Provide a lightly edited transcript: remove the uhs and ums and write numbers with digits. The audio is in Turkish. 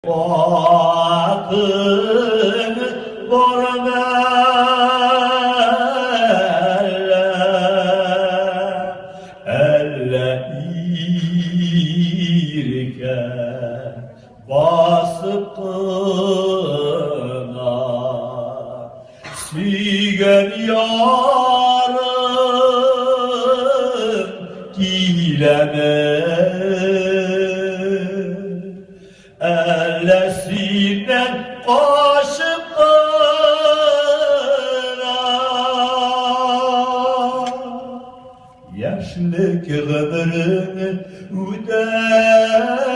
Vakın bormelle elle irke basıp kına sigen yarım dileme ellesinden aşıklara yaşlık ömrünü ödeme